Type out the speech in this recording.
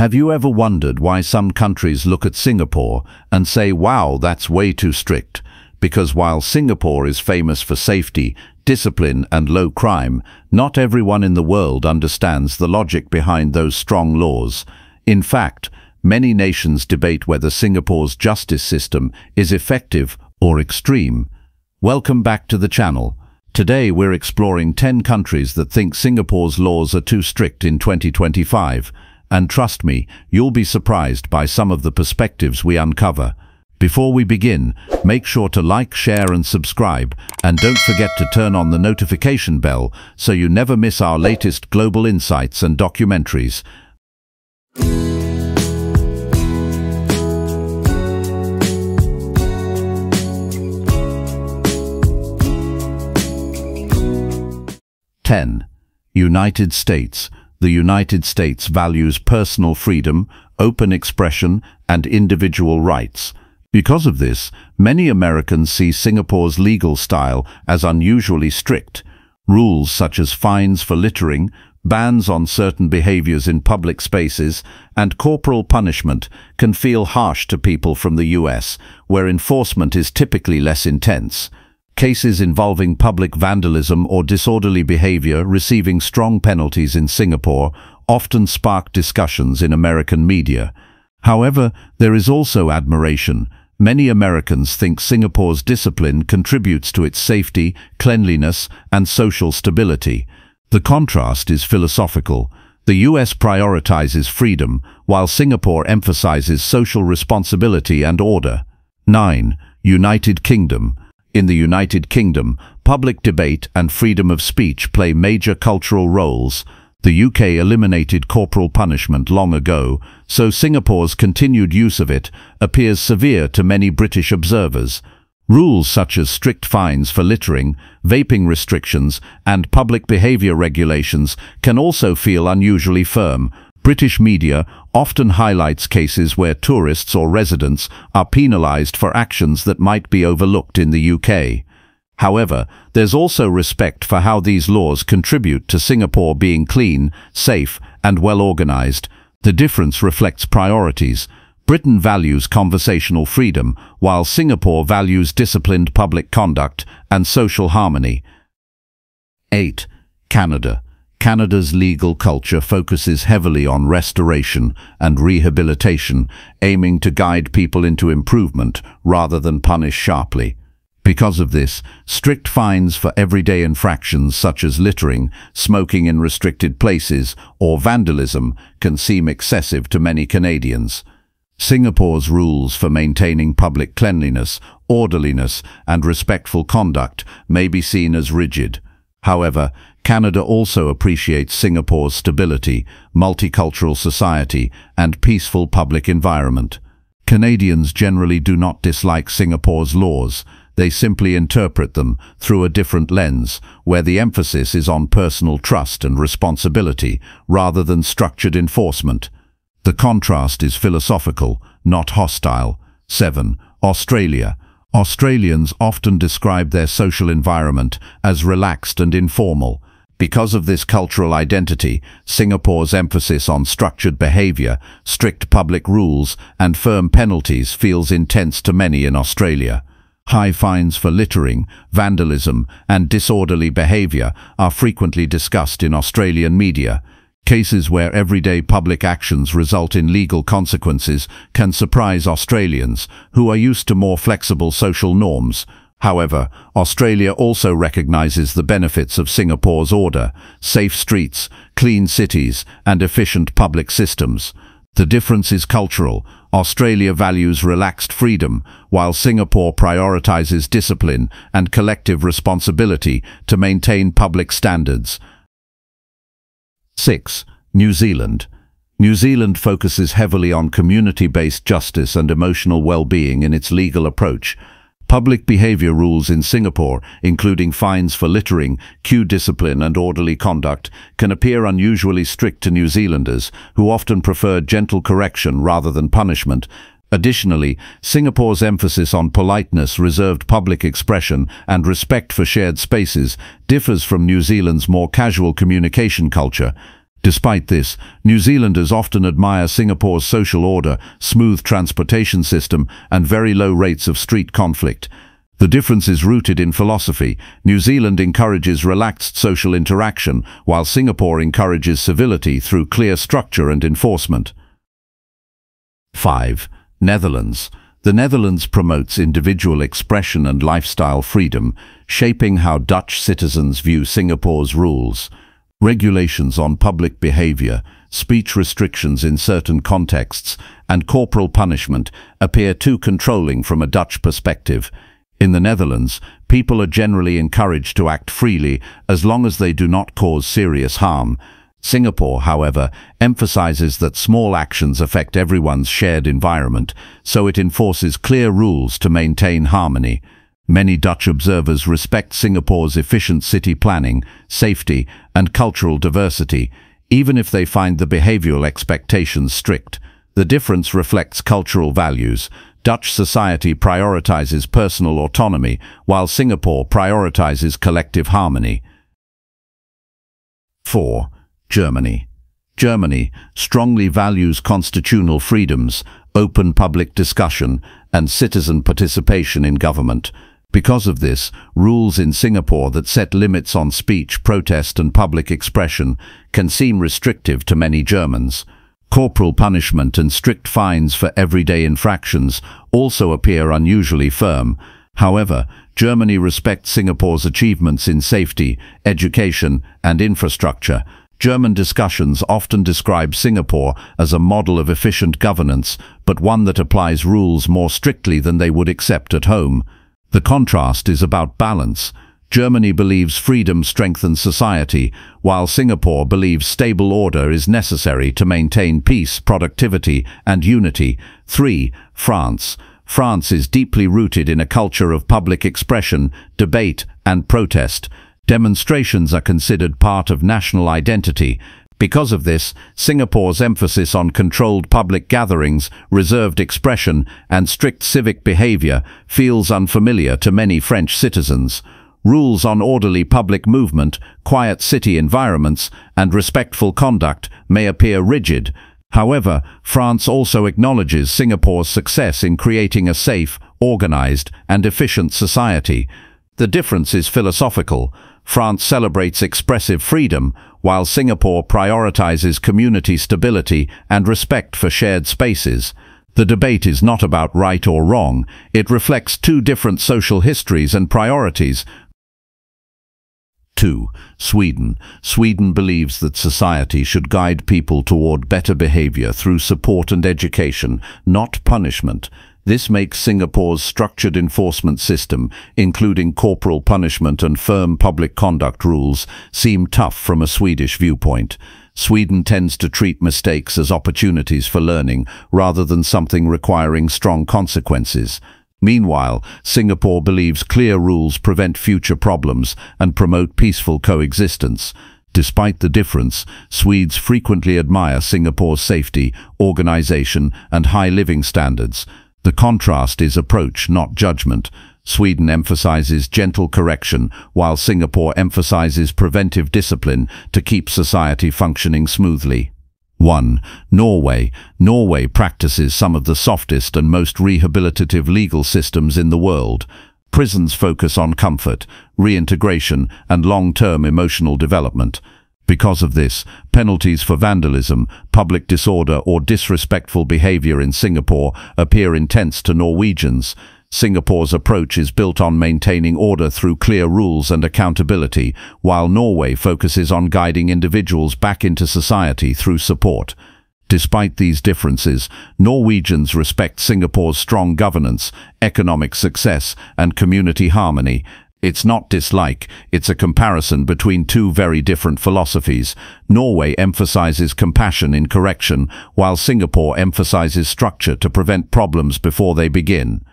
Have you ever wondered why some countries look at Singapore and say, wow, that's way too strict? Because while Singapore is famous for safety, discipline and low crime, not everyone in the world understands the logic behind those strong laws. In fact, many nations debate whether Singapore's justice system is effective or extreme. Welcome back to the channel. Today we're exploring 10 countries that think Singapore's laws are too strict in 2025. And trust me, you'll be surprised by some of the perspectives we uncover. Before we begin, make sure to like, share and subscribe, and don't forget to turn on the notification bell so you never miss our latest global insights and documentaries. United States. The United States values personal freedom, open expression, and individual rights. Because of this, many Americans see Singapore's legal style as unusually strict. Rules such as fines for littering, bans on certain behaviors in public spaces, and corporal punishment can feel harsh to people from the US, where enforcement is typically less intense. Cases involving public vandalism or disorderly behavior receiving strong penalties in Singapore often spark discussions in American media. However, there is also admiration. Many Americans think Singapore's discipline contributes to its safety, cleanliness, and social stability. The contrast is philosophical. The US prioritizes freedom, while Singapore emphasizes social responsibility and order. 9. United Kingdom. In the United Kingdom, public debate and freedom of speech play major cultural roles. The UK eliminated corporal punishment long ago, so Singapore's continued use of it appears severe to many British observers. Rules such as strict fines for littering, vaping restrictions, and public behaviour regulations can also feel unusually firm. British media often highlights cases where tourists or residents are penalised for actions that might be overlooked in the UK. However, there's also respect for how these laws contribute to Singapore being clean, safe, and well organised. The difference reflects priorities. Britain values conversational freedom, while Singapore values disciplined public conduct and social harmony. 8. Canada. Canada's legal culture focuses heavily on restoration and rehabilitation, aiming to guide people into improvement rather than punish sharply. Because of this, strict fines for everyday infractions such as littering, smoking in restricted places, or vandalism can seem excessive to many Canadians. Singapore's rules for maintaining public cleanliness, orderliness, and respectful conduct may be seen as rigid. However, Canada also appreciates Singapore's stability, multicultural society, and peaceful public environment. Canadians generally do not dislike Singapore's laws. They simply interpret them through a different lens, where the emphasis is on personal trust and responsibility rather than structured enforcement. The contrast is philosophical, not hostile. 7. Australia. Australians often describe their social environment as relaxed and informal. Because of this cultural identity, Singapore's emphasis on structured behaviour, strict public rules, and firm penalties feels intense to many in Australia. High fines for littering, vandalism, and disorderly behaviour are frequently discussed in Australian media. Cases where everyday public actions result in legal consequences can surprise Australians, who are used to more flexible social norms. However, Australia also recognises the benefits of Singapore's order, safe streets, clean cities, and efficient public systems. The difference is cultural. Australia values relaxed freedom, while Singapore prioritises discipline and collective responsibility to maintain public standards. 6. New Zealand. New Zealand focuses heavily on community-based justice and emotional well-being in its legal approach. Public behaviour rules in Singapore, including fines for littering, queue discipline and orderly conduct, can appear unusually strict to New Zealanders, who often prefer gentle correction rather than punishment. Additionally, Singapore's emphasis on politeness, reserved public expression, and respect for shared spaces differs from New Zealand's more casual communication culture. Despite this, New Zealanders often admire Singapore's social order, smooth transportation system, and very low rates of street conflict. The difference is rooted in philosophy. New Zealand encourages relaxed social interaction, while Singapore encourages civility through clear structure and enforcement. 5. Netherlands. The Netherlands promotes individual expression and lifestyle freedom, shaping how Dutch citizens view Singapore's rules. Regulations on public behavior, speech restrictions in certain contexts, and corporal punishment appear too controlling from a Dutch perspective. In the Netherlands, people are generally encouraged to act freely as long as they do not cause serious harm. Singapore, however, emphasizes that small actions affect everyone's shared environment, so it enforces clear rules to maintain harmony. Many Dutch observers respect Singapore's efficient city planning, safety, and cultural diversity, even if they find the behavioral expectations strict. The difference reflects cultural values. Dutch society prioritizes personal autonomy, while Singapore prioritizes collective harmony. 4. Germany. Germany strongly values constitutional freedoms, open public discussion, and citizen participation in government. Because of this, rules in Singapore that set limits on speech, protest, and public expression can seem restrictive to many Germans. Corporal punishment and strict fines for everyday infractions also appear unusually firm. However, Germany respects Singapore's achievements in safety, education, and infrastructure. German discussions often describe Singapore as a model of efficient governance, but one that applies rules more strictly than they would accept at home. The contrast is about balance. Germany believes freedom strengthens society, while Singapore believes stable order is necessary to maintain peace, productivity, and unity. 3. France. France is deeply rooted in a culture of public expression, debate, and protest. Demonstrations are considered part of national identity. Because of this, Singapore's emphasis on controlled public gatherings, reserved expression, and strict civic behavior feels unfamiliar to many French citizens. Rules on orderly public movement, quiet city environments, and respectful conduct may appear rigid. However, France also acknowledges Singapore's success in creating a safe, organized, and efficient society. The difference is philosophical. France celebrates expressive freedom, while Singapore prioritizes community stability and respect for shared spaces. The debate is not about right or wrong. It reflects two different social histories and priorities. 2. Sweden. Sweden believes that society should guide people toward better behavior through support and education, not punishment. This makes Singapore's structured enforcement system, including corporal punishment and firm public conduct rules, seem tough from a Swedish viewpoint. Sweden tends to treat mistakes as opportunities for learning, rather than something requiring strong consequences. Meanwhile, Singapore believes clear rules prevent future problems and promote peaceful coexistence. Despite the difference, Swedes frequently admire Singapore's safety, organization, and high living standards. The contrast is approach, not judgment. Sweden emphasizes gentle correction, while Singapore emphasizes preventive discipline to keep society functioning smoothly. 1. Norway. Norway practices some of the softest and most rehabilitative legal systems in the world. Prisons focus on comfort, reintegration, and long-term emotional development. Because of this, penalties for vandalism, public disorder, or disrespectful behavior in Singapore appear intense to Norwegians. Singapore's approach is built on maintaining order through clear rules and accountability, while Norway focuses on guiding individuals back into society through support. Despite these differences, Norwegians respect Singapore's strong governance, economic success, and community harmony. It's not dislike, it's a comparison between two very different philosophies. Norway emphasizes compassion in correction, while Singapore emphasizes structure to prevent problems before they begin.